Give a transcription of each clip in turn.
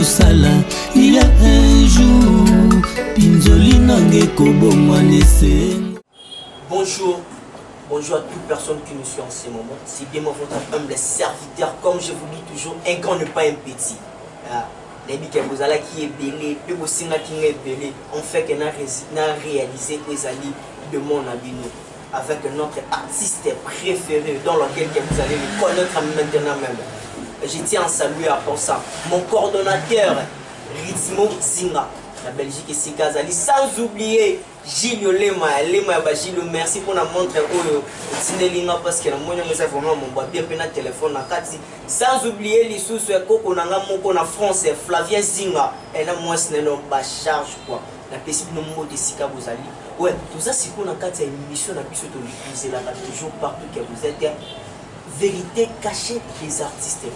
sala. Il y a un jour Pinzoli nange kobomwa nese. Bonjour. Bonjour à toute personne qui nous suit en ce moment. C'est bien votre humble serviteur. Comme je vous dis toujours, un grand n'est pas un petit. Les biques vous allez qui est belé, puis vous signez qui est belé. On fait que n'a réalisé les alliés de mon abino avec notre artiste préféré dans lequel vous allez le connaître maintenant même. Je tiens à saluer à pour ça mon coordonnateur Ritmo Zinga. La Belgique et Sikazali, sans oublier Gilles Lema, Gilles, merci pour la montre parce que la moyen c'est vraiment mon bois bien peine téléphone na kati. Sans oublier les sous Koko Nanga Moko na France, Flavien Zinga, et là moi ce n'est pas charge quoi. La possible de mot de Sika Bozali. Ouais, tout ça c'est qu'on a kati une émission na puisse de l'utiliser là toujours partout que vous êtes. Vérité cachée des artistes.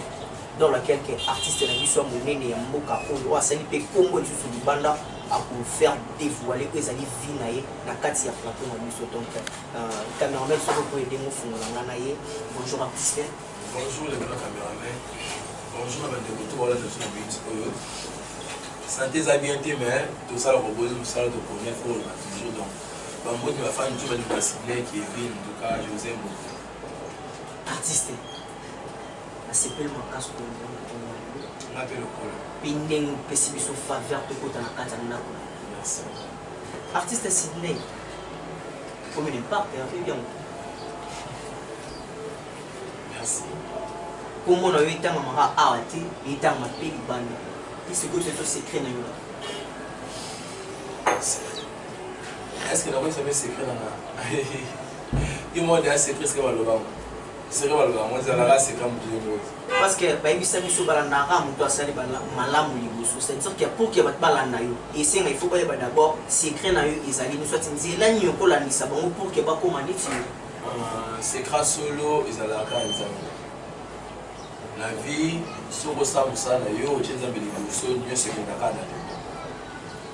Dans laquelle les artistes na biso monene ya mboka oyo asali pe kombo lisusu libanda à pour faire dévoiler que ezali vie na ye na kati ya plateau na biso. Donc cameraman soko pour aider mo fungola ngana ye. Bonjour artiste. Bonjour les grands caméramans. Bonjour à mes tout voilà sur le oyo. Santé za bien te mais tout ça le propose tout ça de première fois toujours donc ba mot de la femme tu vas nous passer qui est vie en tout cas je vous aime beaucoup. Artiste. C'est tellement casse pour on appelle le col. Pindeng pessibiso faveur de kota na katana. Merci. Artiste Sydney. Comme il part, fait bien. Merci. Comme on a eu tant mara arrêté, et tant ma pays bande. Et c'est que c'est tout secret na yo. Est-ce que la voix savait secret dans la dis-moi déjà secret ce que va le vendre. C'est vrai, moi, c'est comme parce que ça nous balanda muto asali malamu liboso c'est-à-dire que pour que balanda yo et c'est il faut pas d'abord secret na yo ezali nous soit nzela nyoko la nisa bango pour que ba commander secret solo ezalaka nzambe la vie soko ça na yo nzambe liboso nyo sekondaka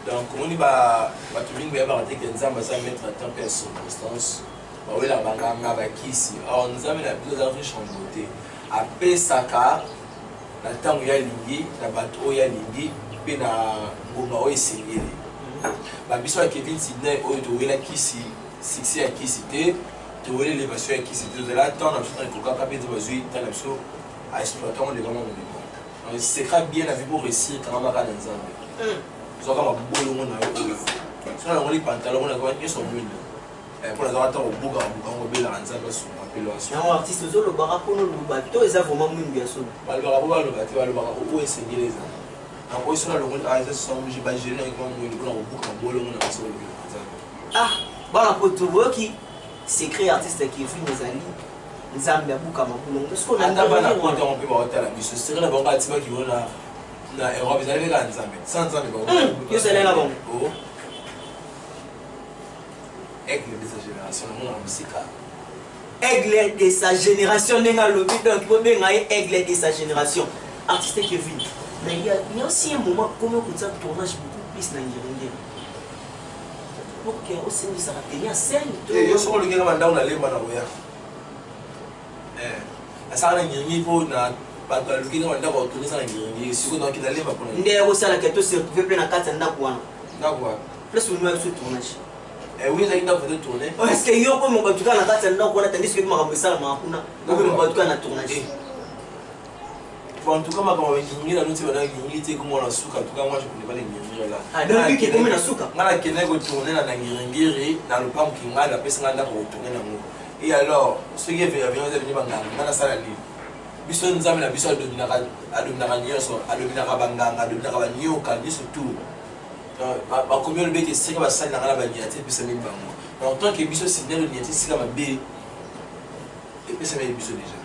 donc on y va tout le monde va dire que nzambe ça mettre temps et circonstance. Oui, la banganga bakisi. Alors nous avons la plus riche en beauté. Après Saka, la temps où il y a lingi, la bateau il y a lingi, puis na ngoma o esengeli. Ba biso ya Kevin Sydney o to wela kisi, sixi ya kisi te, to wela les baso ya kisi te. Là temps na biso na koka kapé de bazui, ta na biso à exploiter on est vraiment dans le monde. C'est très bien la vie pour réussir quand on va dans Nzambe. So kama bolo ngona yo. So na ngoli pantalon ngona kwa nyeso mwini. Pour les avoir au bout on va la nzambe sur appellation. Non artiste zo le barakono le bateau eza vraiment mwingi ya so. Ba le barakono le bateau le barakono o esengeli za. Na ko isona le ngoli aiza so mji ba jere na kwa mwini kuna obuka bolo ngona so le nzambe. Ah, bana poto ki secret artiste qui est venu ezali nzambe abuka mabulo. Parce qu'on a ndaba na ko on peut ba hôtel la biso. C'est na bonga tiba ki wona na Europe ezali ka nzambe. Sans nzambe ba. Yo c'est là bon. Aigle de sa génération, on a musique. Aigle de sa génération, nenga lobby donc il faut bien aigle de sa génération. Artiste Kevin. Mais il y a aussi un moment comme on ça tournage beaucoup plus dans l'Irlande. Pour que aussi nous ça tenir scène. Et yo so le gars manda on aller mana oya. Asa na nyinyi po na ba ka le gars manda ba tourner ça na nyinyi, siko donc il allait pas pour. Ndé ko sala que to se retrouver na kata ndako wana. Ndako. Plus on nous tournage. Oui, il a fait tourner. Est-ce que yo comme on va tout cas na kata ndako wana tandis que makambo sala makuna. On va tout cas na tournage. En tout cas, ma maman qui est là, comme on a souka, en tout cas, moi je connais pas les guérir là. Ah, donc qui est comme la souka. Moi, la kenna go tourner dans la guérir, dans le pam qui m'a la personne là pour tourner dans nous. Et alors, ce qui est venu banganga, dans la salle là. Biso nzambe na biso adominaka nyonso, adominaka banganga, adominaka banyoka, nyonso tout. Bakomi olobi ete esika basali na nga na baniati epesameli bango. Donc tant que biso Sydney loniati esika mabe epesameli biso déjà.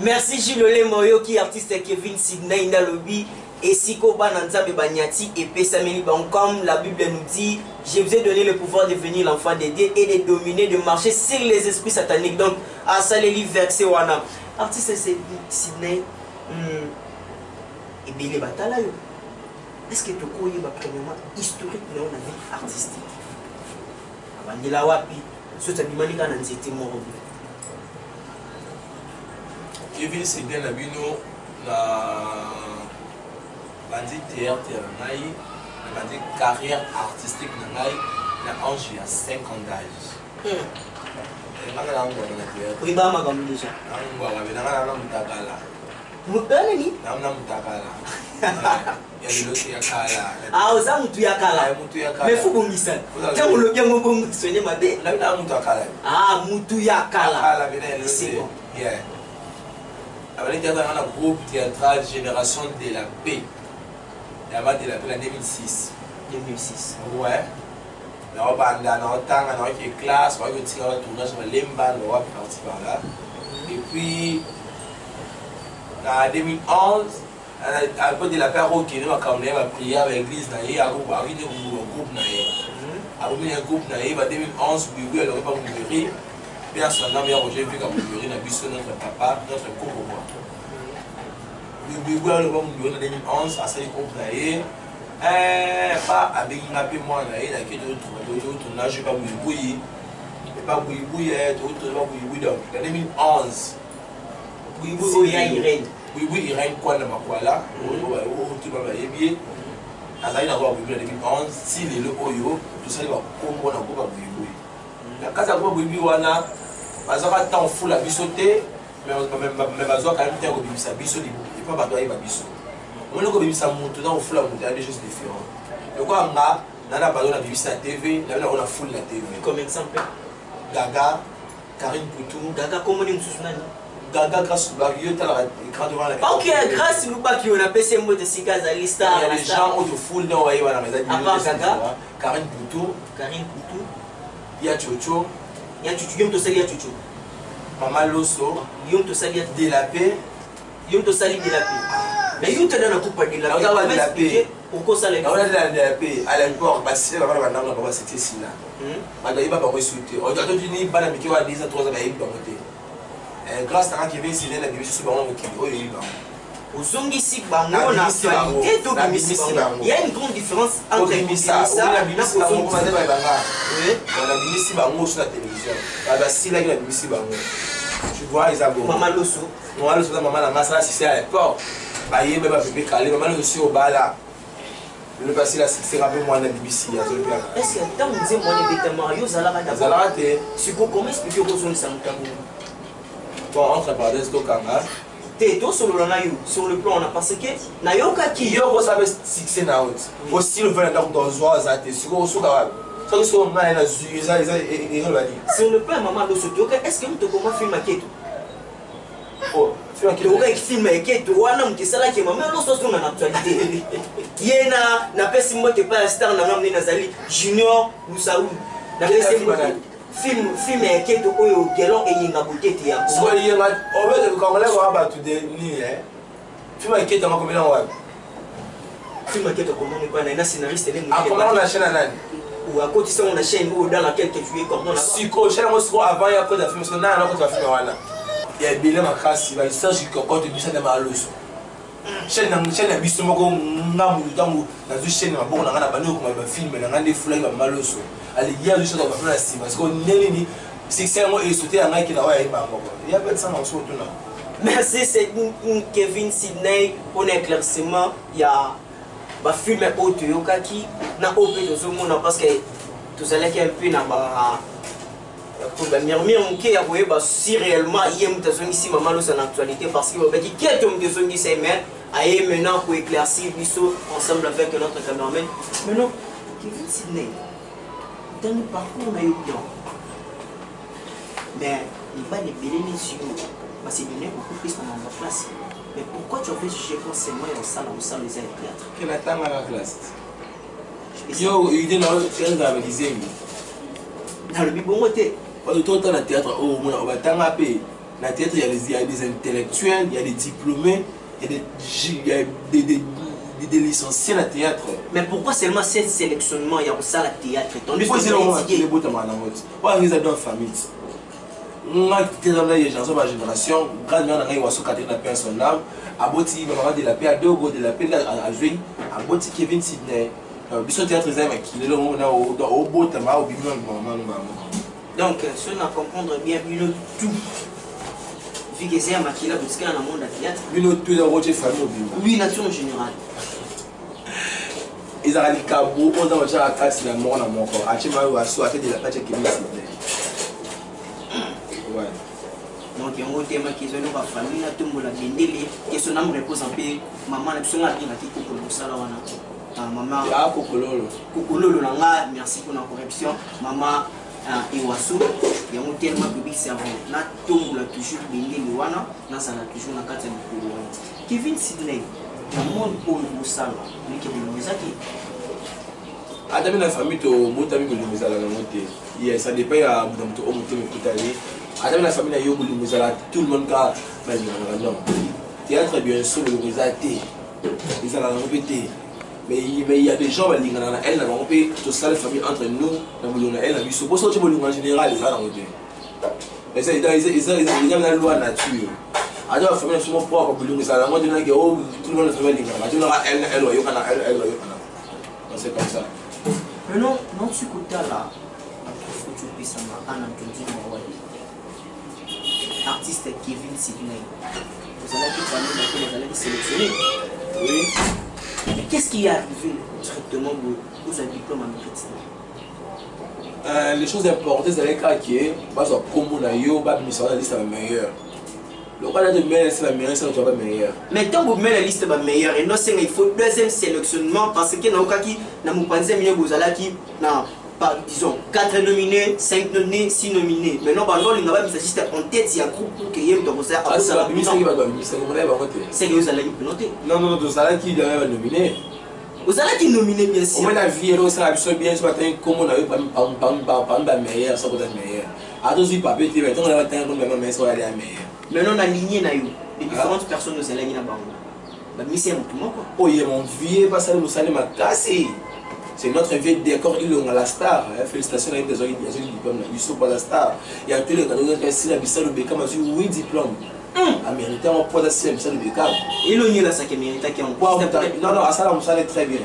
Merci Gilles Moyo qui artiste Kevin Sydney Ndalobi et Siko Bananzabe Banyati et Pesameli Ban. Comme la Bible nous dit, je vous ai donné le pouvoir de devenir l'enfant de Dieu et de dominer, de marcher sur les esprits sataniques. Donc, à ça les livres versés wana. Artiste Sydney et bien les batailles. Est-ce que tu connais premièrement historique de la vie artistique? Avant de la wapi. So tabimani kana nzete moro. Kevin Sidney na bino na bandi théâtre na ngai na bandi carrière artistique na ngai na ange ya 5 ans d'âge. Nanga na ngwa na théâtre. Oui ba makambo déjà. Ngwa ba nanga na mutakala. Mutana ni? Na mutakala. Ya losi ya kala. Ah oza mutu ya kala. Mutu ya kala. Mais faut bongisa. Tango lo bien ngo bongo sonye mabe. Na mutakala. Ah mutu ya kala. Kala bina losi. Yeah. Avec le groupe théâtral Génération de la Paix. Il y a de la Paix en 2006. 2006. Ouais. On a une classe, on a un tournage sur Lemba, on a parti par là. Et puis, en 2011, à peu de la paix, on a prié avec l'église, on a eu un groupe. En 2011, oui, elle n'aurait pas mûri. Personnellement, j'ai vu qu'à mûri, on a vu notre papa, notre couple. Oui, oui, en 2011, à ce groupe, pas avec une appel moi, on a eu un tournage, pas bouillie, pas bouillie, donc en 2011. Oui, oui, Irène. Oui, oui, Irène, quoi, là, voilà, tu vas bien. En 2011, si les Oyo, tout ça, il va comprendre un peu à Bouiboui. La casa de Bouiboui, on a un temps fou la bissoté, mais on va quand même dire que ça bisso, il ne peut pas battre la bisso. On a dit que ça monte dans le fou, il y a des choses différentes. Le quoi, on a pas de la TV, on a full la TV. Comme exemple, Gaga, Karine Poutou. Gaga, comment on est Gaga, grâce au bagage, tu as l'écran devant la caméra. Ok, grâce au bagage, on a passé un mot de Sika Zalista. Il y a des gens qui ont full dans la maison. À part Gaga, Karine Poutou. Karine Poutou. Il y a Chocho. Il y a Chocho, il y a Chocho. Maman Loso. Il y a Chocho. De la paix. Il y a Chocho de la paix. Mais il y a de la coupe de la paix. On a de la paix. Pourquoi ça les on a de la paix. À l'époque, c'est la maman n'a c'était si là. On a pas reçuté. On a dit ni pas la météo à 10 à 3 ans d'ailleurs grâce à Kevin Sidney la BBC sur Bango qui est Ozongisi bango na actualité to bimisi bango. Il y a une grande différence entre Bimisa la BBC bango mazeba banga. Oui, la BBC bango sur la télévision. Ba si la BBC bango. Tu vois ils abonnent. Maman Loso. Maman Loso maman la massa c'est à l'époque. Ba yé même bébé calé maman Loso au bala. Le passé là c'est rappelé moi la BBC ya zolo bien. Est-ce que tant vous moi les bêtements yo zala ba d'abord. Zala té. C'est comment expliquer que son santango. Bon entre parenthèses to kanga. Sur le plan, on a parce que Nayoka qui yo savait succès na haute. Aussi le fait dans zoa zate sur ça sont na na zuiza et on va dire. Sur le plan maman Losotoka, est-ce que tu comment film maquette? Oh, film maquette, wana mkisala ki maman Losotoka na actualité. Yena na pesi mote pas star na ngamni nazali Junior Musaou. Na pesi film maquette oyo gelon e yinga botete ya. So yinga on veut que congolais va ba tout de ni film maquette on combien on film maquette comment on pas na scénariste et ah comment on a chaîne nani ou à côté ça on a chaîne ou dans laquelle tu es comme on a psycho chaîne moi soit avant il y a quoi de film parce que na quand tu vas film wana il y a bilé ma casse il va s'agit que quand tu dis ça de malos chaîne na biso moko ngamu tangu na zu chaîne ma bon na ngana bani ko ma film na ngande fula ba malos ali ya juste dans la sim parce que neni c'est seulement et sauter en qui là ouais il y a pas de ça dans son là. Merci, c'est Kevin Sidney pour l'éclaircissement. Il y a un film qui n'a pas de monde parce que tout allez un peu dans la si réellement il y a une ici maman en actualité parce que qui est un besoin de ces mains à maintenant pour éclaircir ensemble avec notre cameraman. Maintenant, Kevin Sidney, dans le parcours, on a eu bien. Mais il va les bénéficier sur parce qu'il y a beaucoup plus dans la classe. Mais pourquoi tu as fait ce choix seulement en salle les théâtre? Quel attend à la classe? Yo, il est dans le théâtre avec les amis. Dans le biberon, tout le temps, le théâtre, on va t'en appeler. Dans le théâtre, il y a des intellectuels, il y a des diplômés, il y a des licenciés dans le théâtre. Mais pourquoi seulement ce sélectionnement, il y a ça la théâtre? Il faut dire que les beaux tamans dans votre. Pourquoi ils ont dans la famille? Moi, qui dans les gens de ma génération, quand on a eu un socaté de la paix à son âme, à Boti, maman de la paix, à deux go de la paix à jouer, à Boti Kevin Sidney, Bisson Théâtre qui est là au beau tamas, au bimon, maman. Donc, si on a comprendre bien, tout vu que c'est un maquillage parce qu'il y a un monde à théâtre. Oui, nature en général. Ils ont dit Cabo, on a déjà la taxe de la mort dans mon corps. Achema ou Asso a fait de la pâte qui est ouais. Donc, il y a un thème qui est dans la famille, tout le monde a bien et son âme repose en paix. Maman a besoin de qui pour le salon. Maman, Kokololo, merci pour la correction. Maman, Iwasu, il y a un tellement public cerveau. Na tombe la toujours bien wana, na ça na toujours na carte de Kevin Sidney, le monde pour le salon, mais qui est le Zaki. Adam la famille to motami bulimiza la monté. Il ça dépend à mutamto o motami kutali. Adam la famille yo bulimiza la tout le monde ka bali na non. Théâtre bien sûr bulimiza té. Ils ont la répété. Mais il y a des gens qui ont elle n'a pas pu tout ça la famille entre nous dans le elle a vu ce poste en général ça dans côté. Mais ça ils ont la loi nature. Alors la famille sont propre pour bulimiza la moi que tout le monde fait elle elle yo kana elle yo kana. C'est comme ça. Mais non, tu côté là, tu peux ça en entendu artiste Kevin Sidney. Vous allez tout parler vous allez sélectionner. Oui. Mais qu'est-ce qui est arrivé directement pour un diplôme en les choses importantes c'est les cas qui est parce que comme on a eu bah mission la liste la meilleure. Le cas de meilleur c'est la meilleure c'est la meilleure. Mais tant que vous mettez la liste la meilleure et non c'est il faut deuxième sélectionnement parce que dans le cas qui n'a pas pensé mieux vous allez qui non pas disons 4 nominés 5 nominés 6 nominés mais non bah non il n'a pas mis juste en tête il y a groupe pour qu'il y ait un donc ça c'est la mission qui va donner c'est vous allez voter c'est que vous allez noter non vous allez qui doit nominer vous allez qui nominer bien sûr au moins la vie elle ça absolument bien ce matin comme on a eu pas meilleur ça peut être meilleur à tous les papiers mais tant on a atteint comme même ça aller à meilleur mais non aligné na yo les différentes personnes nous allons na bango bah mission tout moi quoi oh il mon vieux pas ça nous allons m'a casser. C'est notre vieux décor, il est la star. Félicitations avec des diplômes. Il sont pas la star. Il y a tous les canaux qui sont là, le Beckham a eu 8 diplômes. A mérité un point d'assise à le Beckham. Il y a là ça qui mérite qui ont. Non, à ça, on très bien.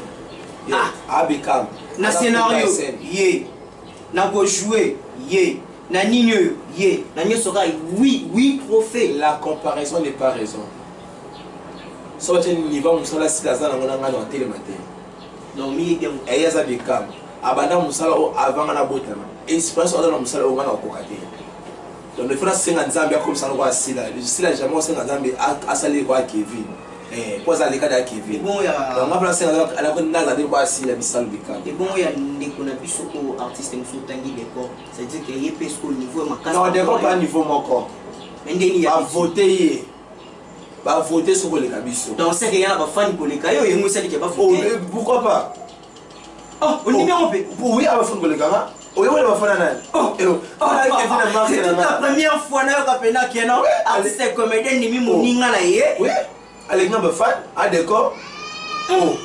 À Beckham. Na scénario, yé. Na go jouer, yé. Na Nino, yé. Na Nino sera 8 trophées. La comparaison n'est pas raison. Soit un niveau, on sera là si la zone en télématé. Donc, il y a des Beckham. Abanda Moussala avant la botama. Expérience dans Moussala au Mana au Kokate. Donc, le France 50 ans, comme ça, on voit Sila. Sila, jamais 50 ans, à salir quoi Kevin. Pour ça, les cas de Kevin. Bon, il y a. On va placer à la bonne nage de voir Sila Bissal Beckham. Et bon, il y a des connexions aux artistes qui sont tangués décor. C'est-à-dire qu'il y a presque au niveau de ma non, décor pas au niveau de mon corps. Mais il y a voté. Va voter sur les cabissos. Donc, c'est qu'il y a des fans pour les cailloux et nous, c'est qui va voter. Pourquoi pas? Oh, on est bien rompé. Oui, à la fin de l'écart. Oui, on va faire un an. Oh, c'est la première fois que je fais un an. Artiste comédien, ni mon ninga là. Oui, avec un fan, à décor. Oh,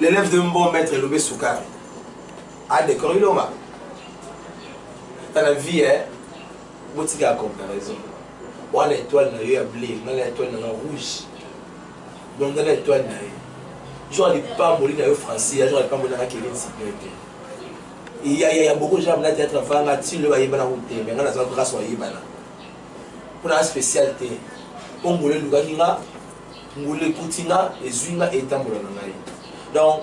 l'élève de bon maître Lobé Soukar. À décor, il est au mal. Dans la vie, vous avez une comparaison. On a l'étoile dans le blé, on a l'étoile dans le rouge. Donc on a l'étoile dans le genre de pas mourir dans le français, genre de pas mourir dans le Kevin Sidney. Il y a beaucoup de gens qui ont été en train de faire le Yébana route, mais on a besoin de grâce au Yébana. Pour la spécialité, on voulait le Gaginga, on voulait Poutina et Zunga et Tambola. Donc,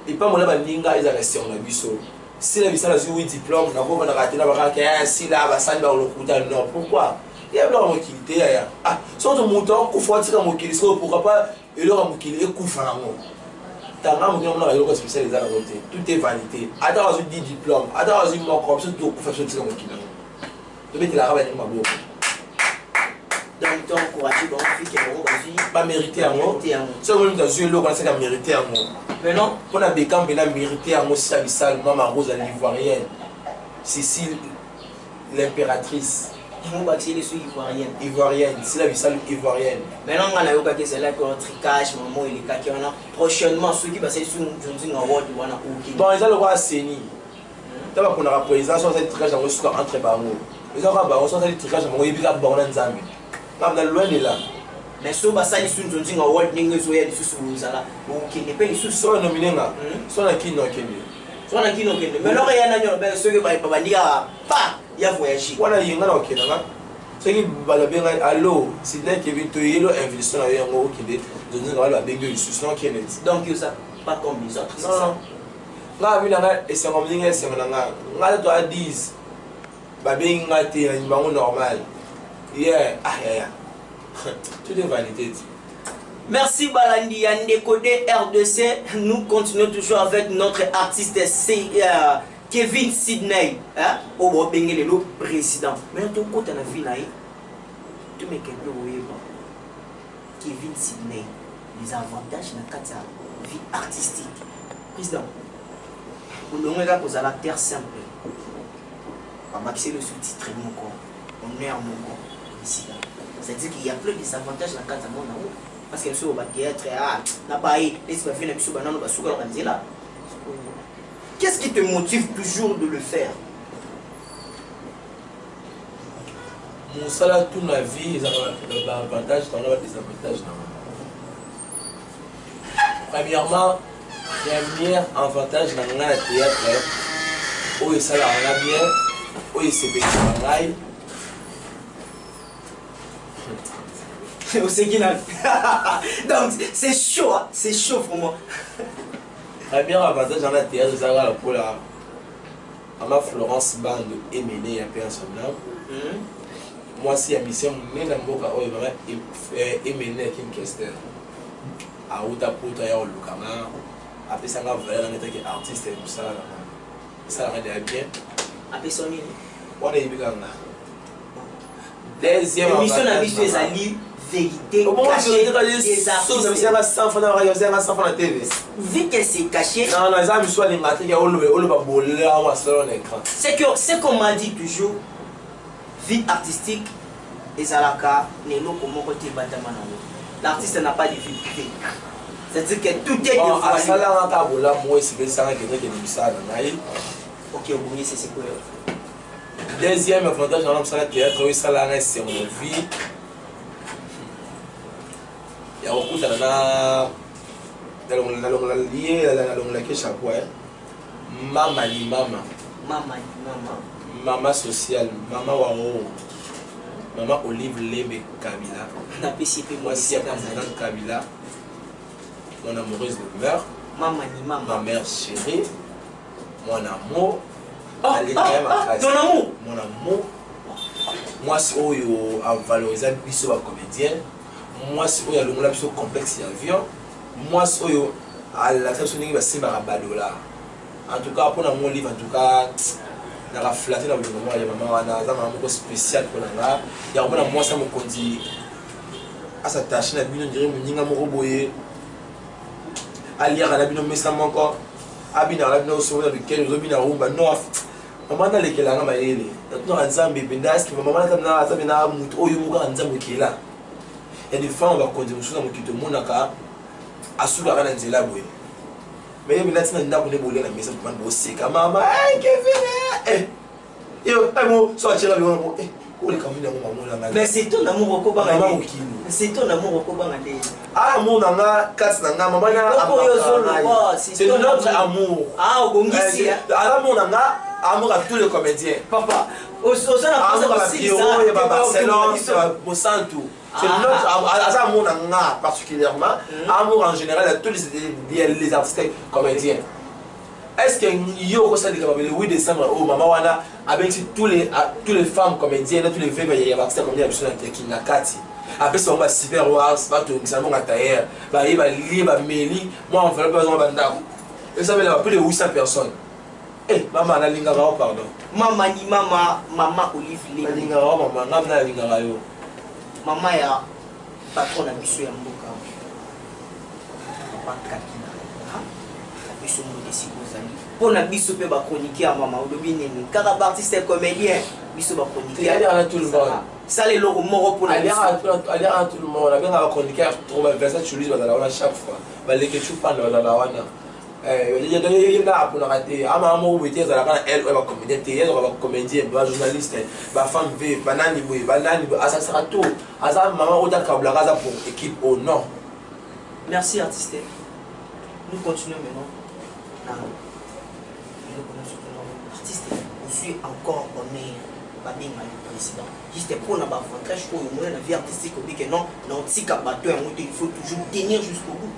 il n'y a pas de Ninga et Zagation dans le bureau. Si la vie a eu 8 diplômes, on a raté la barre, si la vassal va le coup dans nord. Pourquoi? Il y a un moquilité. Ah, si on te mouton, il faut dire un moquilité. Pourquoi pas? Il y a un moquilité, il faut faire un mot. Tant que nous avons un spécialisé à la côté, tout est validé. Attends, j'ai 10 diplômes, attends, j'ai mon corps, c'est tout pour faire ce moquilité. Je vais te la ramener ma boue. Donc, tu as encouragé dans le fait qu'on va mériter un mot. Si on veut dans une loge, on a mérité un mot. Mais non, on a des camps qui ont mérité un mot si Abissal, Maman Rose, l'ivoirienne, Cécile, l'impératrice. On va tirer les sous ivoiriennes. Ivoirienne, si Abissal, ivoirienne. Maintenant, on a eu que c'est là pour un tricage, maman, il est cas qui en a prochainement ceux qui vont se faire un award ou un award. Bon, ils ont le droit à Séni. D'abord, on a rappelé, ils ont fait un tricage dans le sous entre Barreau. Ils ont fait un tricage dans le Yébiga Bornan Zambé. On est loin de là. Mais si on a fait un award, on a fait un award. On a fait un award. on a qui nous connaît. Mais là, il y a un an, ben ceux qui va pas dire pas, il y a voyagé. On a eu un an au Kenya. Ceux qui va bien allo, c'est là Kevin Toyelo investit dans un gros qui est dans un baby ici, non Kennedy. Donc ça pas comme les autres. Non. Là, vu là, et c'est comme dire c'est maintenant. Là, tu as 10. Baby ngati un bango normal. Yeah, tout est vanité. Merci Balandi Yande Codé RDC. Nous continuons toujours avec notre artiste Kevin Sidney. Au Bengele, le président. Mais tout côté na vie naï. Tu me quelqu'un Kevin Sidney. Les avantages de la vie artistique. Président. Pour nous regarder pour la terre simple. On va maxer le sous-titre mon corps. On est en mon corps. C'est-à-dire qu'il y a plein de avantages dans le cadre de mon amour. Parce que si on va être n'a pas eu, qu'est-ce qui te motive toujours de le faire? Mon salaire toute ma vie, ils ont l'avantage, ils ont des avantages. Premièrement, il y a un meilleur avantage dans le théâtre. Où il salaire bien, où il se paye. Donc c'est chaud pour moi. Le meilleur avantage dans la théâtre, c'est pour la Florence Band et Méné un peu ensemble. Moi, si la mission est dans mon cas, et Méné qui me questionne. À Outa Pouta, il y a le Lukama. Après ça, on va voir un artiste et tout ça. Ça va bien. Après ça, on est bien. Deuxième émission à vie sur les livres. Vérité cachée des artistes. Vu que c'est caché, c'est qu'on m'a dit toujours, vie artistique et Zalaka, l'artiste n'a pas de vie privée. C'est-à-dire que tout est dévoilé. Ok, c'est quoi? Deuxième avantage dans le théâtre, c'est la vie. Il y a beaucoup maman sociale, maman Wao, maman Olive Lebe Kabila. Moi, si Kabila, mon amoureuse de mère, ma mère chérie, mon amour. Ton amour? Mon amour. Moi, si on a valorisé le biseau comédien. Moi, si on a le complexe avion, moi, si on a la traduction de Badola. En tout cas, pour mon livre, en tout cas, dans la flatterie, dans le moment, il y a un spécial pour la. Il y a un moi, ça me conduit à sa tâche, à dirait mon roboyer, à lire à la bino, mais ça m'encore, à bino, à la bino, sur lequel je bin à Rumba, non, maman n'a lesquels à ma yéli. Maintenant, un zambe, bendas, qui maman n'a pas un mout, oh, you got un zambe qui est là. Il y a des femmes qui vont continuer à quitter mon aka à soulever un zélaboué. Mais il y a des gens qui vont la maison pour bosser. Maman, hey Kevin, yo, amour, sortir la maison. Où les camions maman. Mais c'est ton amour au Koba. C'est ton amour au Koba. Ah, mon nana, quatre nana, maman c'est notre amour. Ah, au Bongisi. Alors mon nana, amour à tous les comédiens. Papa, au sein de la Pio, il y a Barcelone, au Santo. C'est notre amour particulièrement, amour en général à tous les artistes comédiens. Est-ce que yo ça dit que le 8 décembre au maman wana avec tous les femmes comédiennes, tous les filles il y a artistes comédiens qui sont qui na kati. Après ça on va super wars, va tout ça mon tailleur, va il va lire va meli, moi on fait pas besoin banda. Et ça veut dire plus de 800 personnes. Eh maman na linga pardon. Maman ni maman Olive Lé. Linga maman na linga yo. Maman ya patron na biso ya mboka. Papa Kakina. Biso mo desi kozali. Pour na biso pe ba chroniquer à maman olobi nini. Kaka artiste comédien biso ba chroniquer. Il y a tout le monde. Ça les loro moro pour la biso. Il y a tout le monde. Bien ba chroniquer trop ba verset tu lis ba la chaque fois. Ba les que tu parles ba la wana. Il y a là pour rater. À maman où était la elle va comédien, elle va comédien, ba journaliste, ba femme V, ba nani boy, ba nani ça sera tout. Asa maman au Dakar Blagaza pour équipe au non. Merci artiste. Nous continuons maintenant. artiste aussi encore honneur babinga le président juste pour na avantage pour moi la vie artistique obi que non non tika bateau il faut toujours tenir jusqu'au bout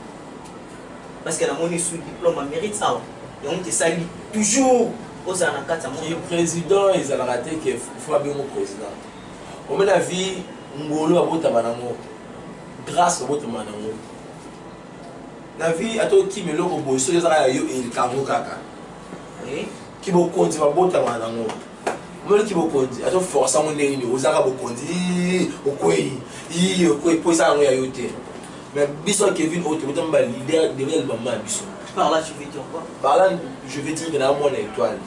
parce que la monnaie sous diplôme mérite ça et on te salue toujours aux anakata qui président ils ont raté que faut bien mon président au moins la vie ngolo abota manango grâce abota manango la vie ato ki meloko boso ezaka yo il kango kaka qui bokonzi babota manango moi qui bokonzi ato force mon ndeni ozaka bokonzi okoi poisa ngo ya yote mais biso Kevin Auto mutamba leader de l'album biso par là tu veux dire quoi par là je veux dire que na mon étoile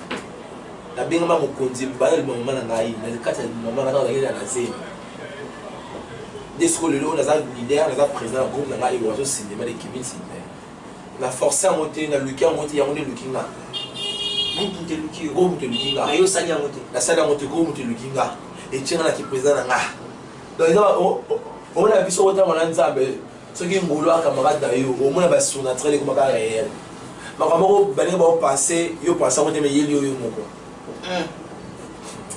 na benga ma mokonzi ba l'album na ngai na kata mama na ngela na zemi desco le on a leader na président groupe na ngai wazo cinéma de Kevin Sidney na force à monter na Lucas monter ya on est Lukinga groupe de Lukinga na yo sali ya monter la salle à monter groupe de Lukinga et tient na qui président na nga donc on a vu sur autant mon nzambe ce qui ngolo a camarade na yo au moins ba sona très comme ka réel makamoko bale ba penser yo penser monter mais yeli yo moko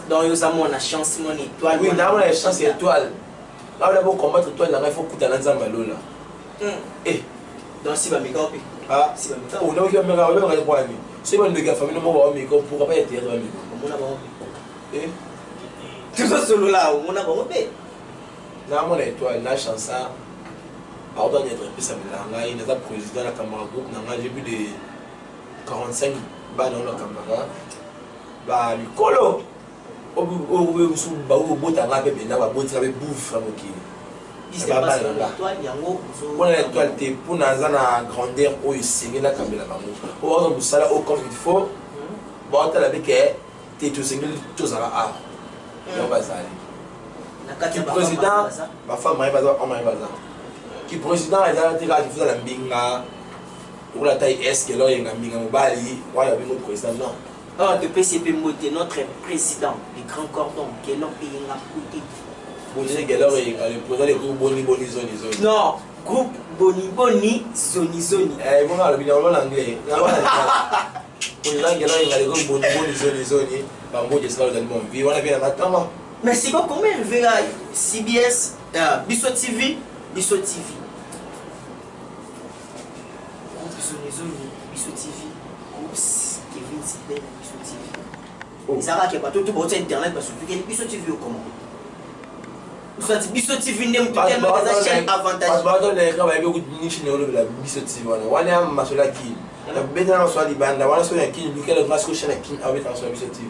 donc yo ça mon chance mon étoile oui na mon chance étoile là on a beau combattre étoile là il faut kutana nzamba lola eh donc si ba mega opi ah si ba mega on a vu mega on va quoi ni c'est bon de gars famille mo ba mega pour pas être là on a ba eh tout ça solo là on a ba opi na mon étoile na chance pardon d'être plus ça là il est président la camarade groupe j'ai plus de 45 ba dans la camarade ba likolo o sous ba o bota nga pe na ba bota be bouffe amoki c'est pas l'étoile yango on a l'étoile te pour na na grandeur o isingi na kamela bango o ba zo sala au comme il faut ba ta la beke te to singi to sala a yo ba sala na président ma femme ma ba on ma ba qui président il a été là qui faisait la mbinga ou la taille est que là il y a mbinga mobali wala bi notre président non ah de PCP Moté notre président les grands cordons qui l'ont payé la côté bon je sais que là il a le président le groupe boni zone non groupe boni zone eh bon alors bien en anglais là on là que là il a le groupe boni zone ba mo je sais dans mon vie on a bien attendre merci beaucoup comment il verra CBS Bisso TV Bisso TV Bisso TV Kevin Sidney Bisso TV ça va qu'il y a pas tout sur internet parce que Bisso TV comment Bisso TV n'est pas tellement des chaînes avantageuses parce que les gars va beaucoup de niche ne la Bisso TV on a masola qui la bête na so di banda wana so ya qui le grâce ko chaîne qui avec en Bisso TV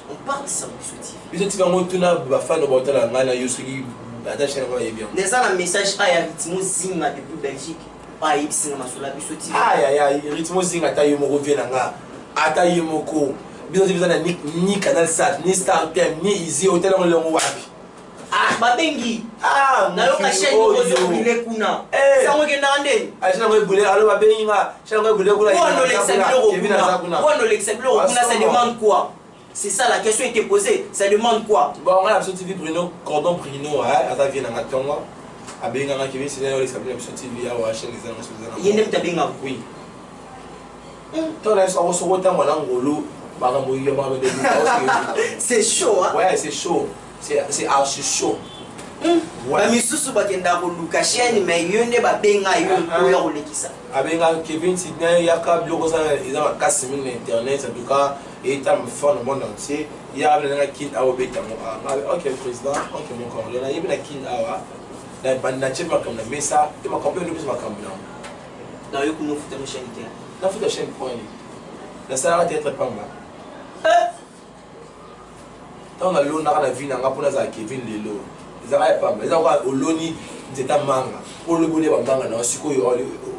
on parle de ça Bisso TV Bisso TV on tuna ba fan ba tala ngana yosuki attaché na bien déjà le message a ya ritmo zinga depuis Belgique pas ici na masola Bisso TV aïe ritmo zinga ta yo moko vient nga ata yo moko Bisso TV na ni canal sat ni star PM ni easy hotel on le wapi babengi na yo ka chaîne ko zo bile kuna sango ke ndande achana ko bule alo babengi nga chana ko bule kuna on l'exemple kuna ça demande quoi c'est ça la question était posée ça demande quoi bon on a Bisso TV Bruno cordon Bruno ata vient na tonga abenga nga Kevin Sidney on l'exemple Bisso TV ya wa chaîne les gens yende mtabenga oui toi là ça se rota moi ngolo ba mo yo ba be c'est chaud hein ouais c'est chaud c'est archi chaud ba misusu bakenda ko luka chaîne mais yone ba benga yo ko ya kolekisa abenga Kevin Sidney ya ka bloko ça ils ont cassé sur internet en tout cas et ta me fort le monde entier il y a un kid à obeta mo OK président OK mon corps là il y a un kid à la banda chema comme la mesa et ma campagne de plus ma campagne dans yo kuno futa chaîne qui na futa chaîne point la sala être pas mal on a l'on a la vie na ngapona za Kevin lelo ezaka pas mais ezaka oloni nzeta manga pour le bonheur ba manga na siko yo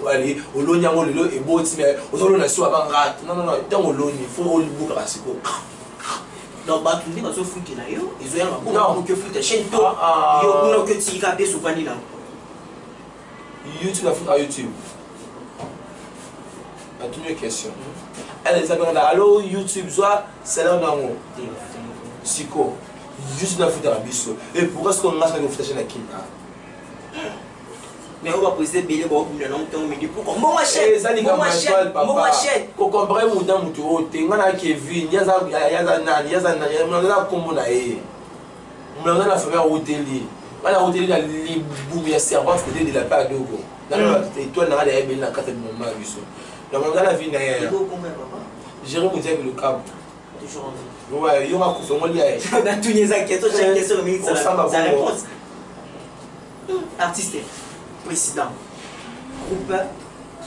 ali oloni yango lelo eboti mais ozolona so abanga non tant oloni faut olibuka ka siko donc ba tundi ba so futi na yo izoya ba non que futi chaîne to yo kuno que tika pe souvani na YouTube la futa YouTube a toute une question elle s'appelle allo YouTube soit c'est là dans mon Siko, juste la foot à la biso. Et pourquoi est-ce qu'on a fait la chaîne à Kinta? mais on va poser belé pour me non temps mais pour bon ma chaîne bon ma chaîne ko comprendre mu dans mutu ote ngana Kevin yaza na kombo na e mona na famille hôtelier ngana hôtelier na libu ya servante côté de la part de go dans étoile na ya belé na kata de maman biso donc on a la vie na ya Jérôme Diak le câble toujours en vie. Ouais, il y aura coup moi lié. On a tous les enquêtes, chaque question minute ça réponse. Artiste, président, groupe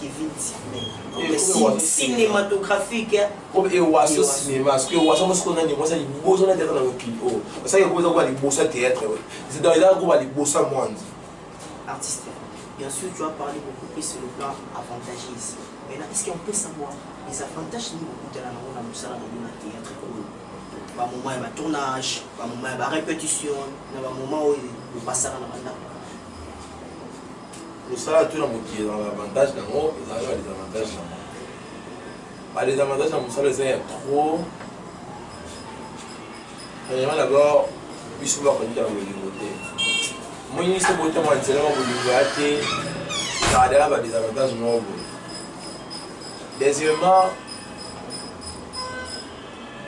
Kevin Sidney. Cinématographique. Comme et Wasso cinéma, parce que Wasso moi ce qu'on a dit, moi ça dit besoin d'être dans le kilo. Ça y est, comment on va les bosser théâtre. C'est dans là qu'on va les bosser moins. Artiste, bien sûr tu as parlé beaucoup plus sur le plan avantagiste. Maintenant, est-ce qu'on peut savoir les avantages ni beaucoup de la théâtre? Par moment il y a tournage, par moment il y a répétition, par moment où il passe à la le salaire tout dans l'avantage dans haut, ils arrivent à des avantages là. Les avantages dans mon salaire c'est trop. Premièrement d'abord, il faut voir qu'on dit à vous côté. Moi il se côté moi c'est là où vous voyez ça a des avantages non. Deuxièmement,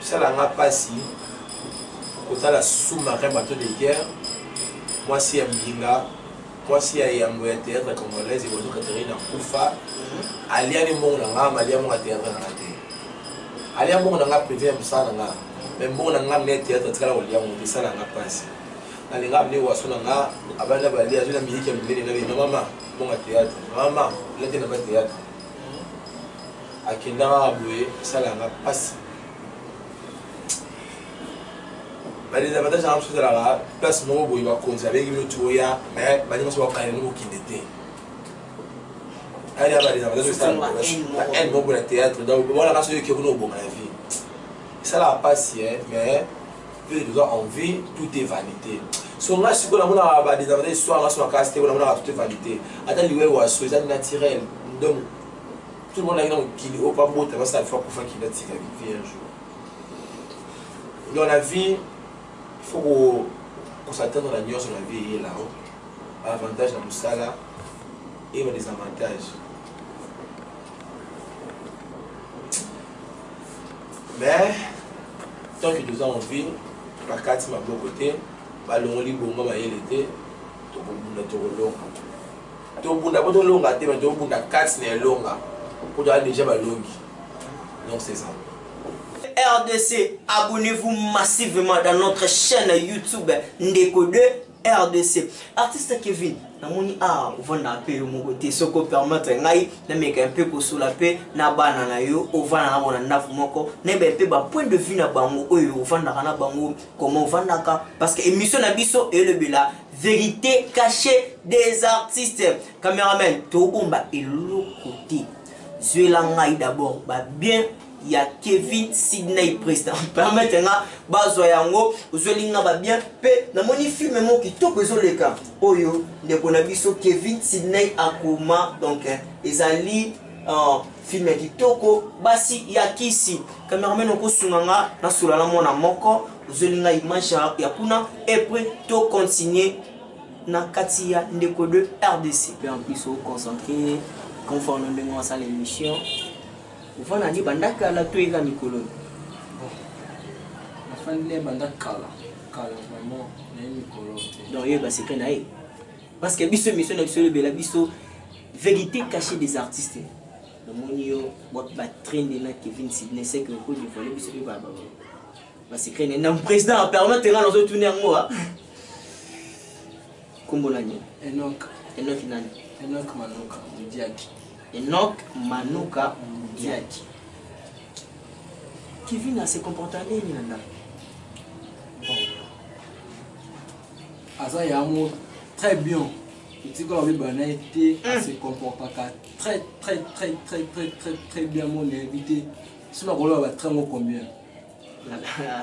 ça n'a pas si autant la sous-marin bateau de guerre. Moi si Mbinga, moi si il y a un théâtre congolais et votre Catherine Koufa, Alia ni mon nanga, Malia mon théâtre na raté. Alia mon nanga privé ça nanga, mais mon nanga net théâtre très au lien on dit ça n'a pas si. Na linga bne wa sonanga, abana bali azuna musique ya mbele na maman, mon théâtre. Maman, là tu n'as pas théâtre. Akenda aboué, ça n'a pas si. Les avantages de la place où il va conserver le toya, mais il va se voir quand même qui n'était. Il y a des avantages de ça. Elle m'a le théâtre, donc voilà la chose qui est bonne dans la vie. Ça n'a pas si, mais nous avons envie, tout est vanité. Si on a des avantages, soit on a sur la casse, on a tout est vanité. Attends, il y a c'est naturel. Donc, tout le monde a dit qu'il n'est pas beau, ça va faire pour faire qu'il a tiré la vie un jour. Dans la vie, il faut qu'on s'attende à la nuance sur la vie et là-haut. Avantage dans le salaire et des avantages. Mais, tant que nous avons envie, la carte m'a bon côté, l'on lit bon moment il était, tout le monde est long. Tout le monde est long, mais tout le monde est 4 n'est long. Pour déjà long. Donc c'est ça. RDC, abonnez-vous massivement dans notre chaîne YouTube Ndeko 2 RDC. Artiste Kevin, na moni vanda pe mon côté soko permettre ngai na meka un peu pour sous la paix na bana na yo ovana na bona nafu moko na be pe ba point de vue na bango oyo vanda na bango comment vanda ka parce que émission na biso et le bela vérité cachée des artistes. Caméraman to bomba et l'autre côté. Zuela ngai d'abord ba bien. Il y a Kevin Sidney président. Permettez-moi, bazoyango, uzolinga ba bien pe na moni film mo ki to bezo leka. Oyo de konabiso Kevin Sidney akuma donc ezali film ki toko basi ya kisi. Cameraman ko sunganga na sulala mona moko uzolinga image ya kuna et puis to continuer na katia Ndeko 2 RDC. Puis en plus au concentré conforme à ça l'émission. Ufana ni bandaka la tuiga mikolo. Afande bandaka kala vraiment na mikolo. Donc il va secret naé. Parce que biso mission na biso le bela biso vérité cachée des artistes. Le monio bot ba train de na Kevin Sidney c'est que ko du voler biso ba ba secret na président a permettre na zo tourner ngo ha. Kombo la ni. Enoch nani? Enoch Manuka Diaki. Enoch Manuka Diaki. Kevin a se comporté nini là. Bon. Asa yamo très bien. Petit gars avec banalité se comporte très bien mon invité. Sinon on va très bon combien.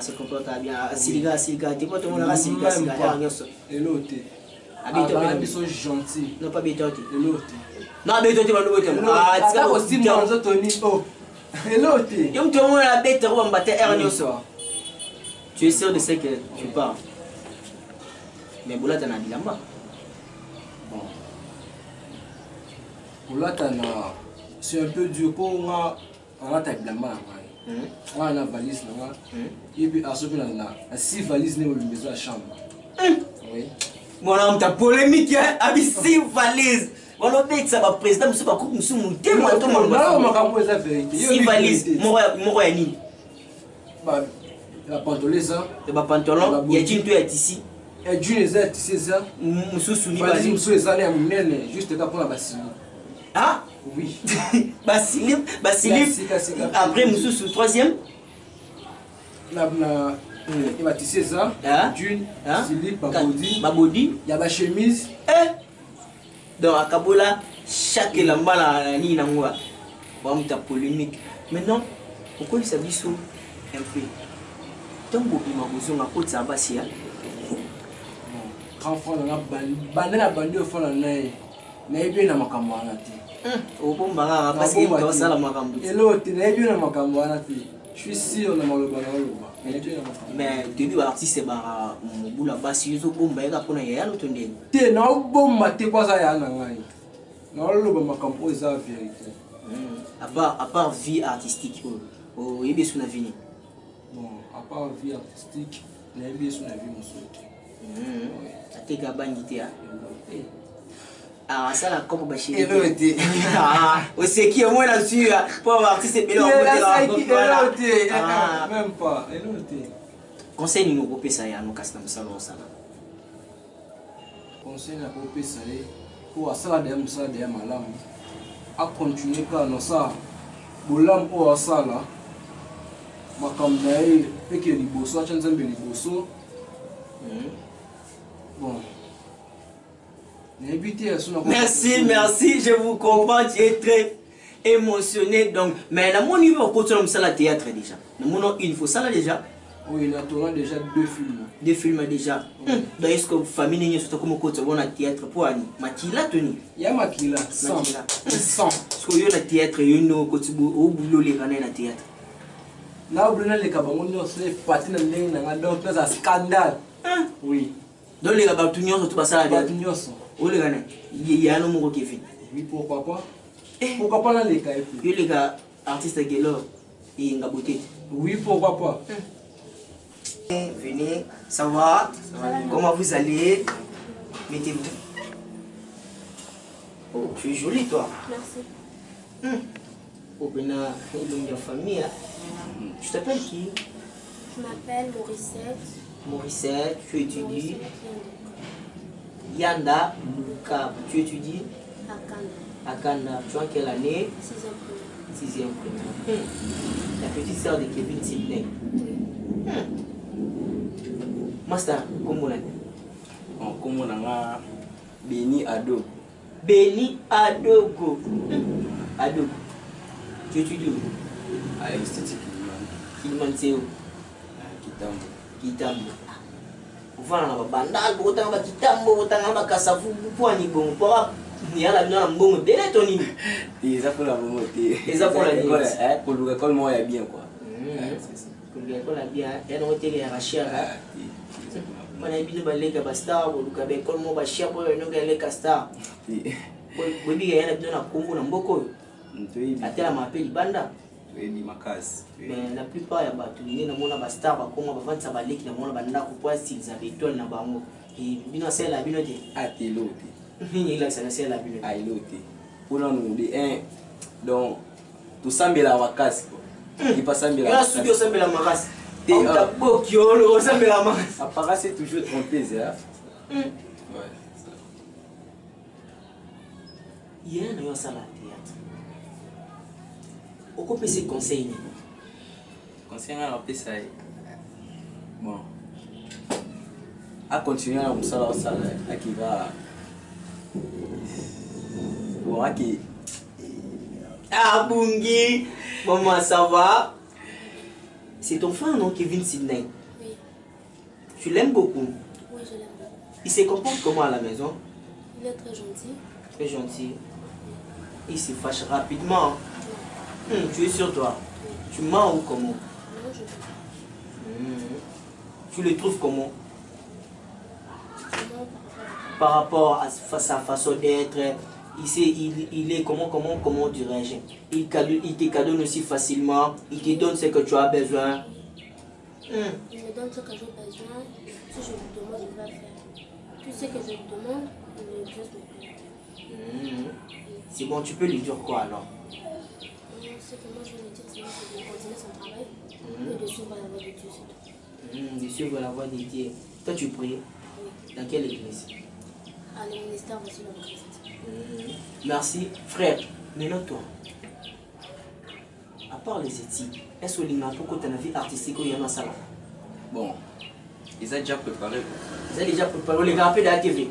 Se comporte bien. Siliga tu peux te montrer Siliga et l'autre. Ils sont gentils. Non pas bien gentil. Et l'autre. Non mais tu vas nous ah tu aussi manzo Tony oh. Et l'autre. Yom tu vois la bête on battre Ernioso. Tu es sûr de ce que tu parles. Mais Boula t'en a dit là-bas. Bon. Pour là, c'est un peu dur pour moi. On a ta blâme. On a la valise là. Et puis à ce moment-là, 6 valises dans la maison de la chambre. Oui. Bon, là, on t'a polémique, hein, avec 6 valises. On a dit que ça va président, monsieur, pas comme monsieur, tellement tout le monde. Non, on va la vérité. 6 valises, moi, ni. La pantalon, ça. Le pantalon, il y a une toile ici. Il y a une ici, ça. Monsieur Souni, valise, monsieur, ça, juste pour la bassine. Ah? Oui. Basilim. Après, monsieur, sous 3e. Il va tisser ça. D'une, slip, babodi. Il y a ma chemise. Donc, à Kabola, chaque lamba la ligne en moi. Bon, ta polémique. Maintenant, pourquoi il s'habille sous un peu? Tant que vous m'avez un peu de sabatia. Quand on a bandé au fond de la neige, mais bien à ma camarade. Au bon baran, parce qu'il doit ça la marambo. Et l'autre, il est bien à ma camarade. Je suis sûr que je vais mais début artiste bara mobula basi yuzo bomba eka pona ya l'autre ndenge. Te na bomba te kwa ça ya na ngai. Na loba makambo eza vérité. À part vie artistique o yebe suna vini. Bon, à part vie artistique, na yebe suna vie mosoto. Ateka bangite ya. Ah, ça la comme bashi. Ah, c'est qui au moins là-dessus pour artiste et là même pas. Conseil nous repé ça ya nous casse dans salon ça. Conseil na repé ça pour ça de malam. A continuer quand non ça. Bolam o ça là. Makamdai et que liboso chanzambe liboso. Bon. Merci, je vous comprends, tu es très émotionné. Donc, mais la mon niveau continue ça la théâtre déjà. Nous il faut ça là déjà. Oui, il a tourné déjà 2 films. 2 films déjà. Donc est-ce que famille n'est surtout comme côté on a théâtre pour Annie. Makila Tony. Il y a Makila 100. Parce que yo la théâtre yo no côté au boulot les gars na théâtre. Là où les kabamon no se parti na ndenge na donc ça scandale. Oui. Donc les gars tout nyonso tout ça là. Tout nyonso. Oh les gars, il y a un homme qui fait. Oui, pourquoi pas? Pourquoi pas dans les cas? Oui, les gars, artistes qui là, ils ont beauté. Oui, pourquoi pas? Venez, ça va? Comment vous allez? Mettez-vous. Oh, tu es jolie toi. Merci. Oh, ben là, il y a famille. Tu t'appelles qui? Je m'appelle Morissette. Morissette, tu étudies? Yanda Luka, tu étudies à Kanda. Tu as quelle année? 6e première. La petite sœur de Kevin Sidney. Master, comment on Comment on a Béni Ado. Béni Adogo. Adogo. Tu étudies où? À l'esthétique Kilimanjaro. Kitambo. Voilà, bandal, botan, kitambo, botan, bakasafu, poani bon, pour il y a la bonne belle toni. Et ça pour la bonne et ça pour la bonne pour l'école moi il y a bien quoi. Pour l'école a bien, elle a été arrachée. On a bien balé que basta ou le école moi bachia pour nous gagner casta. Oui, il y a bien na Congo na mboko. Atela m'appelle banda. Mais la plupart ya batu ni na mona ba star ba koma ba vanta ba leki na mona ba ndako kwa style za étoile na bango et bino sela bino te atelote ni la sela bino ailote pona nous de un donc tout sambela wakasi il pas sambela ya studio sambela makasi te ta bokyo lo sambela makasi apparemment c'est toujours trompeuse hein ouais hier na yo sala théâtre oko pese conseil ni conseil na pesa bon à continuer à musala sala qui va bon qui ah bungi maman ça va c'est ton frère non Kevin Sidney Oui. Tu l'aimes beaucoup? Oui, je l'aime beaucoup. Il se comporte comment à la maison? Il est très gentil. Très gentil. Il se fâche rapidement. Tu es sur toi? Oui. Tu mens ou comment? Non, je l'aime. Tu le trouves comment? Non, Par rapport à sa façon d'être, il est comment dirais-je, il te cadonne aussi facilement, il te donne ce que tu as besoin. Il me donne ce que j'ai besoin. Si je lui demande, il va faire. Tout ce que je lui demande, il me juste me fait. C'est bon, tu peux lui dire quoi alors? Ce que moi je veux lui dire, c'est de continuer son travail et de suivre la voie de Dieu, c'est tout. De suivre la voie de Dieu. Toi, tu pries? Oui. Dans quelle église? À le ministère Voici le Christ. Merci. Frère, maintenant toi, à part les études, est-ce que tu as une vie artistique ou il y en a ça là? Bon, ils ont déjà préparé. Ils ont déjà préparé les gars de la TV?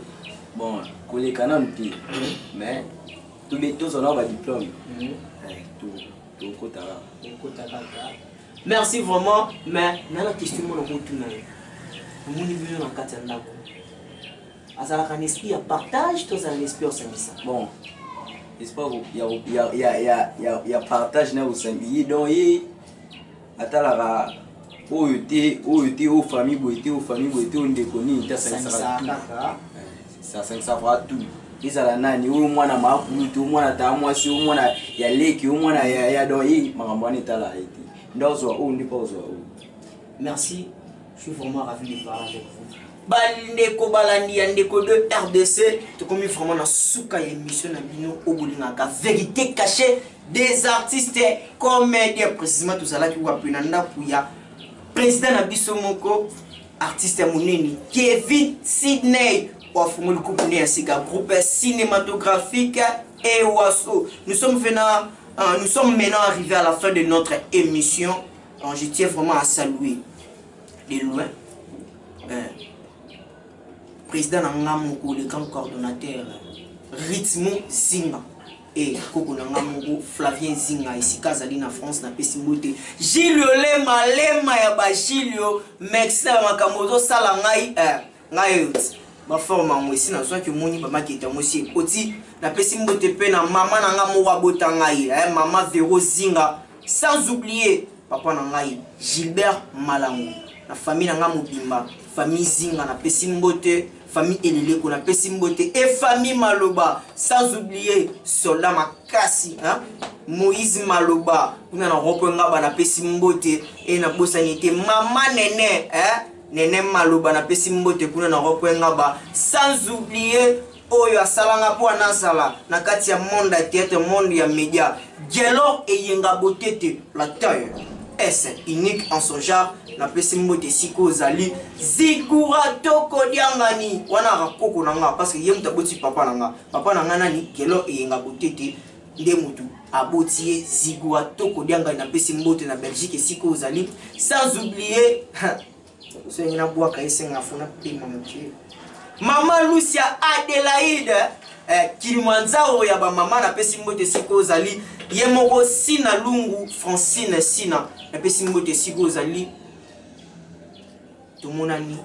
Bon, pour les canons, mais tous les deux ont un diplôme. Tout côté. Merci vraiment, mais dans la question, on a un esprit à partage, tous un esprit au service. Bon, il y a partage dans le service. Donc, il y a aux familles, on déconne, ça va tout. Izala nani huyu mwana makutu mwana tamwasi mwana ya leki mwana ya doi makambani tala eti ndozo au ndipo zo. Merci, je suis vraiment ravi de parler avec vous. Bandeko balandi ya ndeko de RDC, to komi vraiment na suka émission na bino obolingaka vérité cachée des artistes comédiens précisément tout ça là qui va pena ndaku ya président na biso moko artiste moneni Kevin Sydney. Le groupe cinématographique et Wasso. Nous sommes maintenant arrivés à la fin de notre émission. Alors, je tiens vraiment à saluer de loin président Nangamoko, le grand coordonnateur Ritmo Zinga et Koko Nangamoko, Flavien Zinga ici Kazali na France na Pesimote. Gilles Lema ya ba Gilles Mexa Makamoto Salangai ngai ma forme moi si na so que moni ba maketa moi si oti na Pesimote pe na maman na nga mo wa botangai maman Véro Zinga, sans oublier papa na ngai Gilbert Malango na famille na nga Mobimba, famille Zinga na Pesimote, famille Eleleko na Pesimote et famille Maloba, sans oublier Soldat Makasi Moïse Maloba kuna na roponga ba na Pesimote et na bosanité maman Nene Nene Maloba na Pesimote kuna na roponga ba, sans oublier oyo asalanga po anasala na kati ya monde ya théâtre, monde ya média Gelor et Yenga Botete, la taille est unique en son genre na Pesimote siko zali Zigura Toko Diangani wana rakoko nanga parce que yem taboti papa nanga nani Gelor et Yenga Botete nde mutu abotie Zigura Toko Diangani na Pesimote na Belgique siko zali, sans oublier so ngina bwa kaisenga fona pima mtie Maman Lucia Adelaide Kilimanjaro ya ba mama na Pesimote siko zali yemoko Sina Lungu Francine Sina na Pesimote siko zali tumonani.